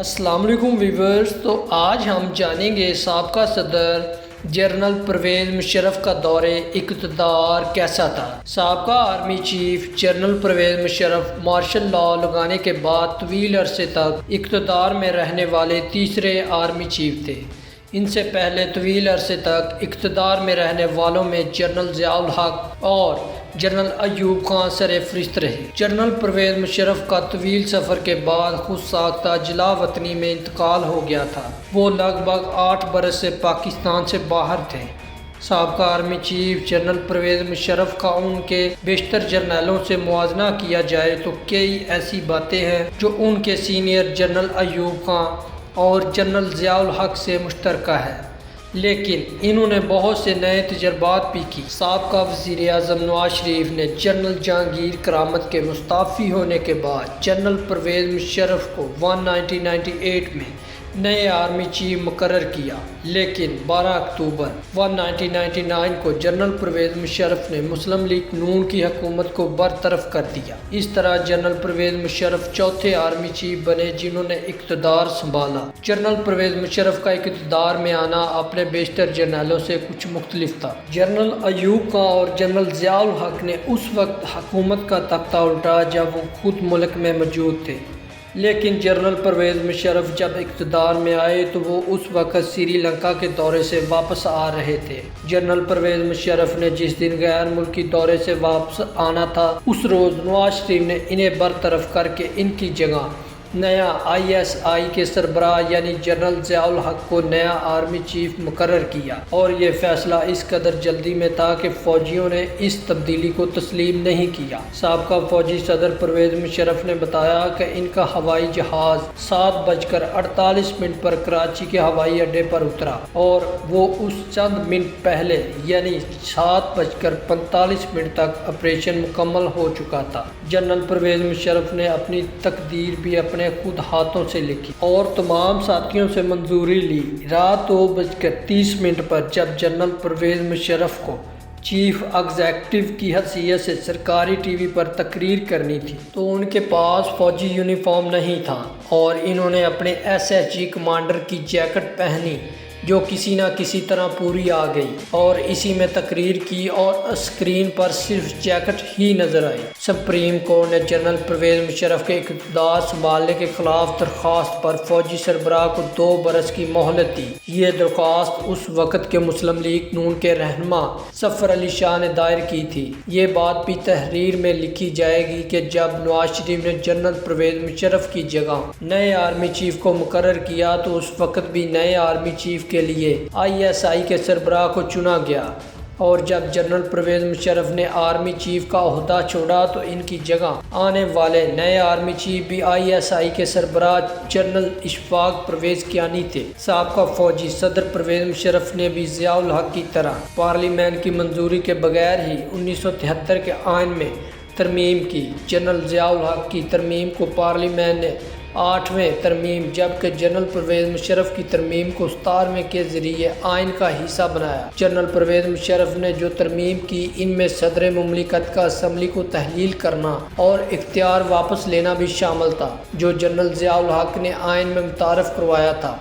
السلام علیکم ویورز، تو آج ہم جانیں گے سابقہ صدر جنرل پرویز مشرف کا دور اقتدار کیسا تھا۔ سابقہ army chief general Pervez Musharraf martial law لگانے کے بعد طویل عرصے تک اقتدار میں رہنے والے تیسرے آرمی چیف تھے۔ ان سے پہلے طویل عرصے تک اقتدار میں رہنے والوں میں جنرل ضیاء الحق اور جنرل ایوب خان سر فہرست رہے۔ جنرل پرویز مشرف کا طویل سفر کے بعد خود ساختہ جلا وطنی میں انتقال ہو گیا تھا۔ وہ لگ بھگ 8 برس سے پاکستان سے باہر تھے۔ سابقہ army chief general Pervez Musharraf کا ان کے بیشتر جرنیلوں سے موازنہ کیا جائے تو کئی ایسی باتیں ہیں جو ان کے سینئر جنرل ایوب خان اور جنرل ضیاء الحق سے مشترکہ ہے، لیکن انہوں نے بہت سے نئے تجربات بھی کی۔ سابقہ وزیر اعظم نواز شریف نے جنرل جہانگیر کرامت کے مستعفی ہونے کے بعد جنرل پرویز مشرف کو 1998 میں نئے آرمی چیف مقرر کیا، لیکن 12 اکتوبر 1999 کو جنرل پرویز مشرف نے مسلم لیگ نون کی حکومت کو برطرف کر دیا۔ اس طرح جنرل پرویز مشرف چوتھے آرمی چیف بنے جنہوں نے اقتدار سنبھالا۔ جنرل پرویز مشرف کا اقتدار میں آنا اپنے بیشتر جرنیلوں سے کچھ مختلف تھا۔ جنرل ایوب خان اور جنرل ضیاء الحق نے اس وقت حکومت کا تختہ الٹا جب وہ خود ملک میں موجود تھے، لیکن جنرل پرویز مشرف جب اقتدار میں آئے تو وہ اس وقت سری لنکا کے دورے سے واپس آ رہے تھے۔ جنرل پرویز مشرف نے جس دن غیر ملکی دورے سے واپس آنا تھا، اس روز نواز شریف نے انہیں برطرف کر کے ان کی جگہ نیا ISI کے سربراہ یعنی جنرل ضیاء الحق کو نیا آرمی چیف مقرر کیا، اور یہ فیصلہ اس قدر جلدی میں تھا کہ فوجیوں نے اس تبدیلی کو تسلیم نہیں کیا۔ سابقہ فوجی صدر پرویز مشرف نے بتایا کہ ان کا ہوائی جہاز 7:48 پر کراچی کے ہوائی اڈے پر اترا اور وہ اس چند منٹ پہلے یعنی 7:45 تک آپریشن مکمل ہو چکا تھا۔ جنرل پرویز مشرف نے اپنی تقدیر بھی اپنے خود ہاتھوں سے لکھی اور تمام ساتھیوں سے منظوری لی۔ رات 2:30 پر جب جنرل پرویز مشرف کو چیف ایگزیکٹو کی حیثیت سے سرکاری ٹی وی پر تقریر کرنی تھی تو ان کے پاس فوجی یونیفارم نہیں تھا، اور انہوں نے اپنے SHG کمانڈر کی جیکٹ پہنی جو کسی نہ کسی طرح پوری آ گئی، اور اسی میں تقریر کی اور اسکرین پر صرف جیکٹ ہی نظر آئی۔ سپریم کورٹ نے جنرل پرویز مشرف کے اقتدار سنبھالنے کے خلاف درخواست پر فوجی سربراہ کو 2 برس کی مہلت دی۔ یہ درخواست اس وقت کے مسلم لیگ نون کے رہنما ظفر علی شاہ نے دائر کی تھی۔ یہ بات بھی تحریر میں لکھی جائے گی کہ جب نواز شریف نے جنرل پرویز مشرف کی جگہ نئے آرمی چیف کو مقرر کیا تو اس وقت بھی نئے آرمی چیف کے لیے ISI کے سربراہ کو چنا گیا، اور جب جنرل پرویز مشرف نے آرمی چیف کا عہدہ چھوڑا تو ان کی جگہ آنے والے نئے آرمی چیف بھی ISI کے سربراہ جنرل اشفاق پرویز کیانی تھے۔ سابقہ فوجی صدر پرویز مشرف نے بھی ضیاء الحق کی طرح پارلیمنٹ کی منظوری کے بغیر ہی 1973 کے آئین میں ترمیم کی۔ جنرل ضیاء الحق کی ترمیم کو پارلیمنٹ نے 8ویں ترمیم جبکہ جنرل پرویز مشرف کی ترمیم کو 17ویں کے ذریعے آئین کا حصہ بنایا۔ جنرل پرویز مشرف نے جو ترمیم کی ان میں صدر مملکت کا اسمبلی کو تحلیل کرنا اور اختیار واپس لینا بھی شامل تھا، جو جنرل ضیاء الحق نے آئین میں متعارف کروایا تھا۔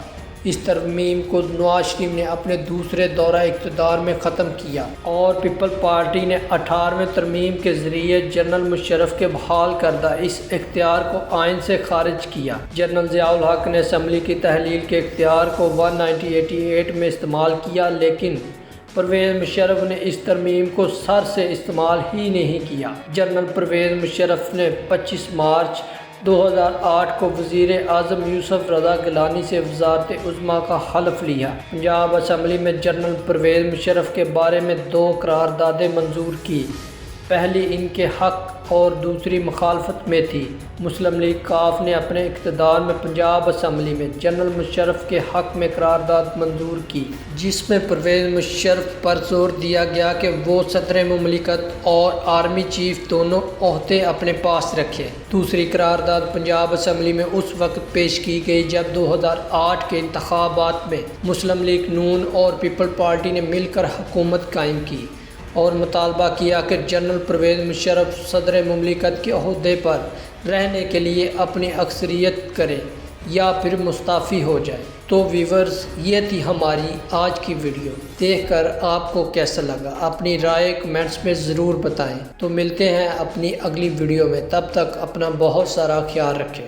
اس ترمیم کو نواز شریف نے اپنے دوسرے دورہ اقتدار میں ختم کیا، اور پیپل پارٹی نے 18ویں ترمیم کے ذریعے جنرل مشرف کے بحال کردہ اس اختیار کو آئین سے خارج کیا۔ جنرل ضیاء الحق نے اسمبلی کی تحلیل کے اختیار کو 1988 میں استعمال کیا، لیکن پرویز مشرف نے اس ترمیم کو سر سے استعمال ہی نہیں کیا۔ جنرل پرویز مشرف نے 25 مارچ 2008 کو وزیر اعظم یوسف رضا گیلانی سے وزارت عظمیٰ کا حلف لیا۔ پنجاب اسمبلی میں جنرل پرویز مشرف کے بارے میں 2 قراردادیں منظور کی، پہلی ان کے حق اور دوسری مخالفت میں تھی۔ مسلم لیگ کاف نے اپنے اقتدار میں پنجاب اسمبلی میں جنرل مشرف کے حق میں قرارداد منظور کی، جس میں پرویز مشرف پر زور دیا گیا کہ وہ صدر مملکت اور آرمی چیف دونوں عہدے اپنے پاس رکھے۔ دوسری قرارداد پنجاب اسمبلی میں اس وقت پیش کی گئی جب 2008 کے انتخابات میں مسلم لیگ نون اور پیپل پارٹی نے مل کر حکومت قائم کی اور مطالبہ کیا کہ جنرل پرویز مشرف صدر مملکت کے عہدے پر رہنے کے لیے اپنی اکثریت کرے۔ یا پھر مستعفی ہو جائے۔ تو ویورز، یہ تھی ہماری آج کی ویڈیو۔ دیکھ کر آپ کو کیسا لگا اپنی رائے کمنٹس میں ضرور بتائیں۔ تو ملتے ہیں اپنی اگلی ویڈیو میں، تب تک اپنا بہت سارا خیال رکھیں۔